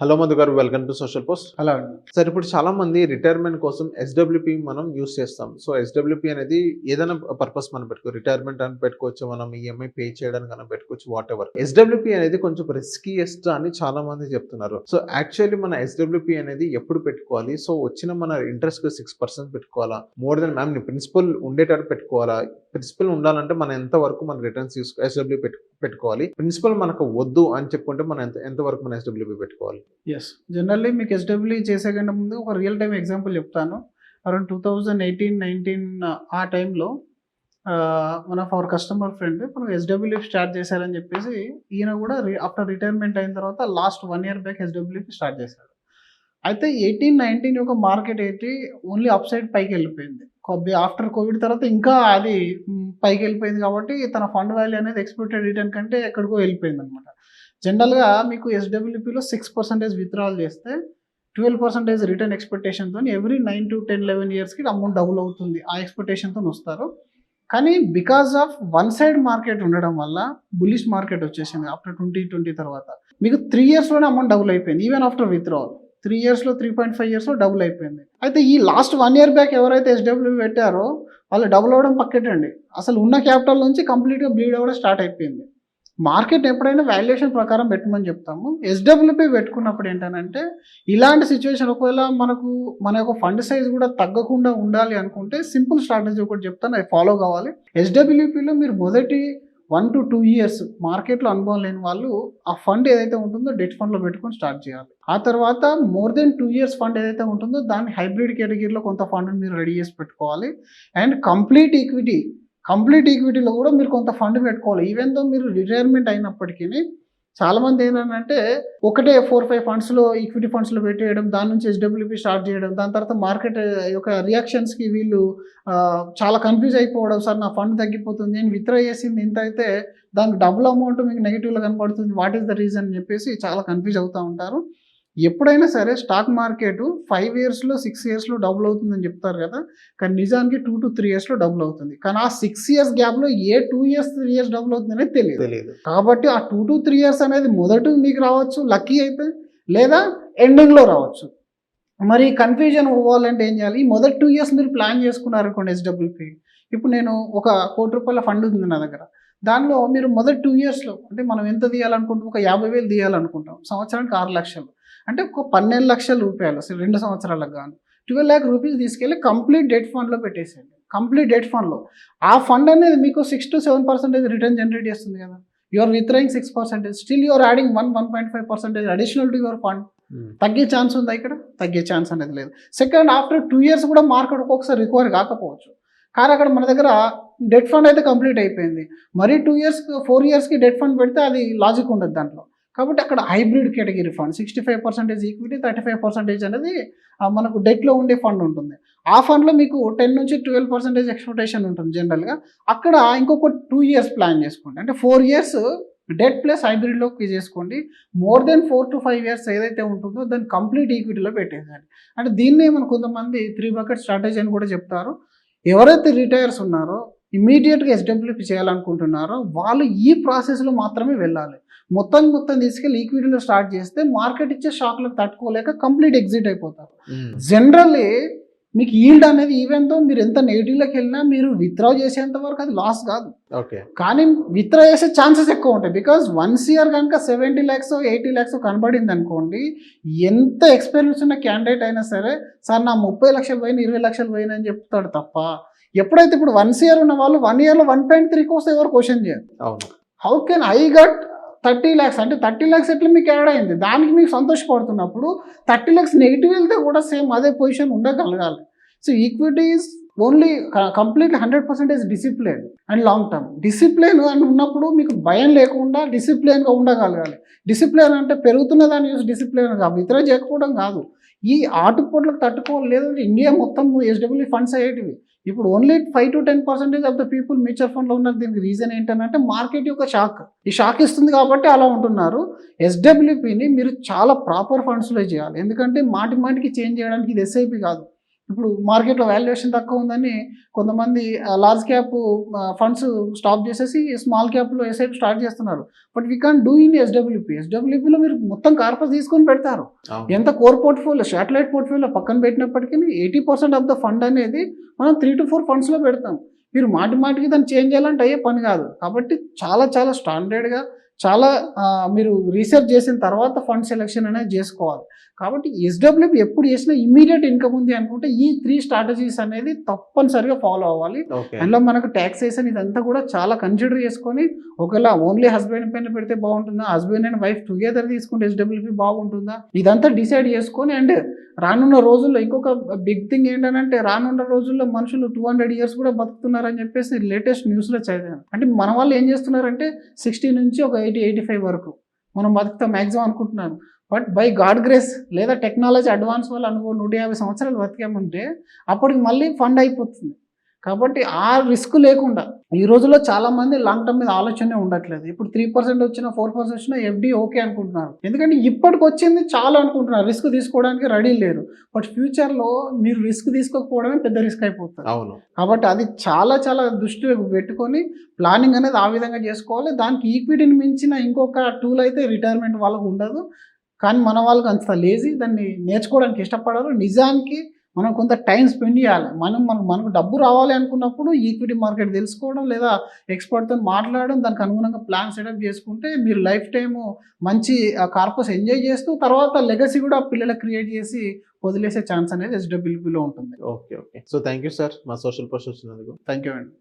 Hello Madhu గారు, welcome to social post. అలా sir, ఇప్పుడు చాలా మంది రిటైర్మెంట్ కోసం ఎస్డబ్ల్యూపీ మనం యూస్ చేస్తాం. సో ఎస్డబ్ల్యూపీ అనేది ఏదైనా పర్పస్ మనం పెట్టుకో, రిటైర్మెంట్ అని పెట్టుకోవచ్చు, మనం ఈఎంఐ పే చేయడానికి అని పెట్టుకోవచ్చు, వాట్ ఎవర్. ఎస్డబ్ల్యూపీ అనేది కొంచెం రిస్కీయెస్ట్ అని చాలా మంది చెప్తున్నారు. సో యాక్చువల్లీ మన ఎస్డబ్ల్యూపీ అనేది ఎప్పుడు పెట్టుకోవాలి? సో వచ్చిన మన ఇంట్రెస్ట్ 6% పెట్టుకోవాలా? మోర్ దెన్ మ్యామ్ ప్రిన్సిపల్ ఉండేటట్టు పెట్టుకోవాలా? ప్రిన్సిపల్ ఉండాలంటే మనం ఎంత వరకు మన రిటర్న్స్ ఎస్డబ్ల్యూ పెట్టుకోవాలి? ప్రిన్సిపల్ మనకు వద్దు అని చెప్పుకుంటే మనం ఎంత వరకు మన ఎస్డబ్ల్యూపీ పెట్టుకోవాలి? ఎస్, జనరల్లీ మీకు ఎస్డబ్ల్యూ చేసే కంటే ముందు ఒక రియల్ టైం ఎగ్జాంపుల్ చెప్తాను. అరౌండ్ 2018-19 ఆ టైంలో one of our customer friend మనం ఎస్డబ్ల్యూ స్టార్ట్ చేశారని చెప్పేసి ఈయన కూడా ఆఫ్టర్ రిటైర్మెంట్ అయిన తర్వాత last 1 year back SW start చేశాడు. అయితే 18-19 యొక్క మార్కెట్ అయితే ఓన్లీ అప్ సైడ్ పైకి వెళ్ళిపోయింది. ఆఫ్టర్ కోవిడ్ తర్వాత ఇంకా అది పైకి వెళ్ళిపోయింది కాబట్టి తన ఫండ్ వాల్యూ అనేది ఎక్స్పెక్టెడ్ రిటర్న్ కంటే ఎక్కడికో వెళ్ళిపోయింది అనమాట. జనరల్గా మీకు ఎస్డబ్ల్యూపీలో 6% విత్డ్రాల్ చేస్తే 12% రిటర్న్ ఎక్స్పెక్టేషన్తో ఎవ్రీ 9 to 10-11 yearsకి అమౌంట్ డబుల్ అవుతుంది, ఆ ఎక్స్పెక్టేషన్తో వస్తారు. కానీ because of one side market ఉండడం వల్ల బులిష్ మార్కెట్ వచ్చేసింది ఆఫ్టర్ 2020 తర్వాత. మీకు 3 yearsలోనే అమౌంట్ డబుల్ అయిపోయింది. ఈవెన్ ఆఫ్టర్ విత్డ్రాల్ 3 yearsలో 3.5 yearsలో డబుల్ అయిపోయింది. అయితే ఈ లాస్ట్ 1 year బ్యాక్ ఎవరైతే ఎస్డబ్ల్యూ పెట్టారో వాళ్ళు డబుల్ అవ్వడం పక్కెట్టండి, అసలు ఉన్న క్యాపిటల్ నుంచి కంప్లీట్గా బ్లీడ్ అవ్వడం స్టార్ట్ అయిపోయింది. మార్కెట్ ఎప్పుడైనా వాల్యుయేషన్ ప్రకారం పెట్టమని చెప్తాము. ఎస్డబ్ల్యూపీ పెట్టుకున్నప్పుడు ఏంటంటే ఇలాంటి సిచ్యువేషన్ ఒకవేళ మన యొక్క ఫండ్ సైజ్ కూడా తగ్గకుండా ఉండాలి అనుకుంటే సింపుల్ స్ట్రాటజీ ఒకటి చెప్తాను, అది ఫాలో కావాలి. ఎస్డబ్ల్యూపీలో మీరు మొదటి 1 to 2 years మార్కెట్లో అనుభవం లేని వాళ్ళు ఆ ఫండ్ ఏదైతే ఉంటుందో డెట్ ఫండ్లో పెట్టుకొని స్టార్ట్ చేయాలి. ఆ తర్వాత మోర్ దెన్ 2 years ఫండ్ ఏదైతే ఉంటుందో దాన్ని హైబ్రిడ్ కేటగిరీలో కొంత ఫండ్ మీరు రెడీ చేసి పెట్టుకోవాలి. అండ్ కంప్లీట్ ఈక్విటీలో కూడా మీరు కొంత ఫండ్ పెట్టుకోవాలి. ఈవెన్ దో మీరు రిటైర్మెంట్ అయినప్పటికీ చాలామంది ఏంటంటే ఒకటే 4-5 ఫండ్స్లో ఈక్విటీ ఫండ్స్లో పెట్టేయడం, దాని నుంచి ఎస్డబ్ల్యూపీ స్టార్ట్ చేయడం, దాని తర్వాత మార్కెట్ యొక్క రియాక్షన్స్కి వీళ్ళు చాలా కన్ఫ్యూజ్ అయిపోవడం. సార్ నా ఫండ్ తగ్గిపోతుంది, నేను విత్డ్రా చేసింది ఇంత అయితే దానికి డబుల్ అమౌంట్ మీకు నెగిటివ్లో కనబడుతుంది, వాట్ ఈస్ ద రీజన్ అని చెప్పేసి చాలా కన్ఫ్యూజ్ అవుతూ ఉంటారు. ఎప్పుడైనా సరే స్టాక్ మార్కెట్ 5 yearsలో 6 yearsలో డబుల్ అవుతుందని చెప్తారు కదా, కానీ నిజానికి 2 to 3 yearsలో డబుల్ అవుతుంది. కానీ ఆ 6 years గ్యాప్లో ఏ 2 years 3 years డబుల్ అవుతుంది అనేది తెలియదు. కాబట్టి ఆ 2 to 3 years అనేది మొదట మీకు రావచ్చు లక్కీ అయితే, లేదా ఎండింగ్లో రావచ్చు. మరి కన్ఫ్యూజన్ అవ్వాలంటే ఏం చేయాలి? ఈ మొదటి 2 years మీరు ప్లాన్ చేసుకున్నారనుకోండి ఎస్డబ్ల్యూపీ. ఇప్పుడు నేను ఒక ₹1 కోటి ఫండ్ ఉంది నా దగ్గర, దానిలో మీరు మొదటి 2 yearsలో అంటే మనం ఎంత తీయాలనుకుంటాం, ఒక 50,000 తీయాలనుకుంటాం, సంవత్సరానికి 6 లక్షలు అంటే ఒక 12 లక్షల రూపాయలు అసలు 2 సంవత్సరాలకు గాను 12 lakh rupees తీసుకెళ్ళి కంప్లీట్ డెట్ ఫండ్లో పెట్టేసేయండి. కంప్లీట్ డెట్ ఫండ్లో ఆ ఫండ్ అనేది మీకు 6 to 7% రిటర్న్ జనరేట్ చేస్తుంది కదా. You're withdrawing 6%, still you're adding 1.5% additional to your fund. తగ్గే ఛాన్స్ ఉందా? ఇక్కడ తగ్గే ఛాన్స్ అనేది లేదు. సెకండ్, ఆఫ్టర్ 2 years కూడా మార్కెట్ ఒక్కొక్కసారి రికవర్ కాకపోవచ్చు, కానీ అక్కడ మన దగ్గర డెట్ ఫండ్ అయితే కంప్లీట్ అయిపోయింది. మరి 2 years 4 yearsకి డెట్ ఫండ్ పెడితే అది లాజిక్ ఉండదు దాంట్లో. కాబట్టి అక్కడ హైబ్రిడ్ కేటగిరీ ఫండ్ 65% ఈక్విటీ, 35% అనేది మనకు డెట్లో ఉండే ఫండ్ ఉంటుంది. ఆ ఫండ్లో మీకు 10 నుంచి 12% ఎక్స్పెక్టేషన్ ఉంటుంది జనరల్గా. అక్కడ ఇంకొక 2 years ప్లాన్ చేసుకోండి, అంటే 4 years డెట్ ప్లస్ హైబ్రిడ్లోకి చేసుకోండి. మోర్ దెన్ 4 to 5 years ఏదైతే ఉంటుందో దాన్ని కంప్లీట్ ఈక్విటీలో పెట్టేసేయండి. అంటే దీన్నే మన కొంతమంది 3 bucket స్ట్రాటజీ అని కూడా చెప్తారు. ఎవరైతే రిటైర్స్ ఉన్నారో ఇమీడియట్గా ఎస్డబ్ల్యూపీ చేయాలనుకుంటున్నారో వాళ్ళు ఈ ప్రాసెస్లో మాత్రమే వెళ్ళాలి. మొత్తం తీసుకెళ్ళి ఈక్విటీలో స్టార్ట్ చేస్తే మార్కెట్ ఇచ్చే షాక్లకు తట్టుకోలేక కంప్లీట్ ఎగ్జిట్ అయిపోతారు. జనరల్లీ మీకు ఈల్డ్ అనేది ఈవెన్ తో మీరు ఎంత నెగిటివ్లోకి వెళ్ళినా మీరు విత్డ్రా చేసేంత వరకు అది లాస్ కాదు. కానీ విత్డ్రా చేసే ఛాన్సెస్ ఎక్కువ ఉంటాయి. బికాజ్ 1 year కనుక 70 lakhs 80 lakhs కనబడింది అనుకోండి, ఎంత ఎక్స్పీరియన్స్ ఉన్న క్యాండిడేట్ అయినా సరే సార్ నా 30 లక్షలు పోయిన 20 లక్షలు పోయిన అని చెప్తాడు తప్ప, ఎప్పుడైతే ఇప్పుడు 1 year ఉన్న వాళ్ళు 1 yearలో 1.3 కోసం ఎవరు క్వశ్చన్ చేయరు. How can I got 30 lakhs అంటే 30 lakhs ఎట్లా మీకు యాడ్ అయింది, దానికి మీకు సంతోషపడుతున్నప్పుడు 30 lakhs నెగిటివ్ వెళ్తే కూడా సేమ్ అదే పొజిషన్ ఉండగలగాలి. So equity is only completely 100% discipline and long term. Discipline అని ఉన్నప్పుడు మీకు భయం లేకుండా డిసిప్లిన్గా ఉండగలగాలి. డిసిప్లిన్ అంటే పెరుగుతున్న దాన్ని చూసి డిసిప్లిన్ కాదు, విత్డ్రా చేయకపోవడం కాదు, ఈ ఆటుపోట్లకు తట్టుకోవాలి. లేదంటే ఇండియా మొత్తం ఎస్డబ్ల్యూ ఫండ్స్ అయ్యేటివి. ఇప్పుడు only 5 to 10% of the people mutual ఫండ్లో ఉన్నారు. దీనికి రీజన్ ఏంటంటే మార్కెట్ యొక్క షాక్, ఈ షాక్ ఇస్తుంది కాబట్టి అలా ఉంటున్నారు. ఎస్డబ్ల్యూపీని మీరు చాలా ప్రాపర్ ఫండ్స్లో చేయాలి, ఎందుకంటే మాటికి చేంజ్ చేయడానికి ఇది ఎస్ఐపి కాదు. ఇప్పుడు మార్కెట్లో వాల్యుయేషన్ తక్కువ ఉందని కొంతమంది లార్జ్ క్యాప్ ఫండ్స్ స్టాప్ చేసేసి స్మాల్ క్యాప్లో ఎస్ఐపి స్టార్ట్ చేస్తున్నారు. But we can do in ఎస్డబ్ల్యూపీలో మీరు మొత్తం కార్పస్ తీసుకొని పెడతారు. అవును. ఎంత కోర్ పోర్ట్ఫోలియో శాటిలైట్ పోర్ట్ఫోలియో పక్కన పెట్టినప్పటికీ 80% ఆఫ్ ద ఫండ్ అనేది మనం 3 to 4 ఫండ్స్లో పెడతాం. మీరు మాటికి దాన్ని చేంజ్ చేయాలంటే అయ్యే పని కాదు. కాబట్టి చాలా చాలా స్టాండర్డ్గా చాలా మీరు రీసెర్చ్ చేసిన తర్వాత ఫండ్ సెలెక్షన్ అనేది చేసుకోవాలి. కాబట్టి ఎస్డబ్ల్యూపీ ఎప్పుడు చేసినా ఇమీడియట్ ఇన్కమ్ ఉంది అనుకుంటే ఈ 3 స్ట్రాటజీస్ అనేది తప్పనిసరిగా ఫాలో అవ్వాలి. ఓకే. అందులో మనకు ట్యాక్సేషన్ ఇదంతా కూడా చాలా కన్సిడర్ చేసుకొని ఒకవేళ ఓన్లీ హస్బెండ్ పైన పెడితే బాగుంటుందా, హస్బెండ్ అండ్ వైఫ్ టుగెదర్ తీసుకుంటే ఎస్డబ్ల్యూపీ బాగుంటుందా, ఇదంతా డిసైడ్ చేసుకొని అండ్ రానున్న రోజుల్లో ఇంకొక బిగ్ థింగ్ ఏంటంటే రానున్న రోజుల్లో మనుషులు 200 years కూడా బతుకుతున్నారని చెప్పేసి లేటెస్ట్ న్యూస్లో చదివాను. అంటే మన వాళ్ళు ఏం చేస్తున్నారంటే 60 నుంచి ఒక 80-85 వరకు మనం బతుకుతాం మ్యాక్సిమం అనుకుంటున్నాను. బట్ బై గాడ్ గ్రేస్ లేదా టెక్నాలజీ అడ్వాన్స్ వల్ల అనుకో 150 సంవత్సరాలు బతికామంటే అప్పటికి మళ్ళీ ఫండ్ అయిపోతుంది. కాబట్టి ఆ రిస్క్ లేకుండా ఈ రోజుల్లో చాలామంది లాంగ్ టర్మ్ మీద ఆలోచనే ఉండట్లేదు. ఇప్పుడు 3% వచ్చినా 4% వచ్చినా ఎఫ్డి ఓకే అనుకుంటున్నారు. ఎందుకంటే ఇప్పటికి వచ్చింది చాలా అనుకుంటున్నారు, రిస్క్ తీసుకోవడానికి రెడీ లేరు. బట్ ఫ్యూచర్లో మీరు రిస్క్ తీసుకోకపోవడమే పెద్ద రిస్క్ అయిపోతుంది. అవును. కాబట్టి అది చాలా చాలా దృష్టిలో పెట్టుకొని ప్లానింగ్ అనేది ఆ విధంగా చేసుకోవాలి. దానికి ఈక్విటీని మించిన ఇంకొక టూల్ అయితే రిటైర్మెంట్ వాళ్ళకు ఉండదు. కానీ మన వాళ్ళకి అంత లేజీ, దాన్ని నేర్చుకోవడానికి ఇష్టపడరు. నిజానికి మనం కొంత టైం స్పెండ్ చేయాలి. మనకు డబ్బు రావాలి అనుకున్నప్పుడు ఈక్విటీ మార్కెట్ తెలుసుకోవడం లేదా ఎక్స్పర్ట్తో మాట్లాడడం, దానికి అనుగుణంగా ప్లాన్ సెటప్ చేసుకుంటే మీరు లైఫ్ టైము మంచి కార్పస్ ఎంజాయ్ చేస్తూ తర్వాత లెగసీ కూడా పిల్లలకు క్రియేట్ చేసి వదిలేసే ఛాన్స్ అనేది ఎస్డబ్ల్యూపీలో ఉంటుంది. Okay. So thank you sir మా సోషల్ పోస్ట్ వచ్చినందుకు. థ్యాంక్ యూ అండి.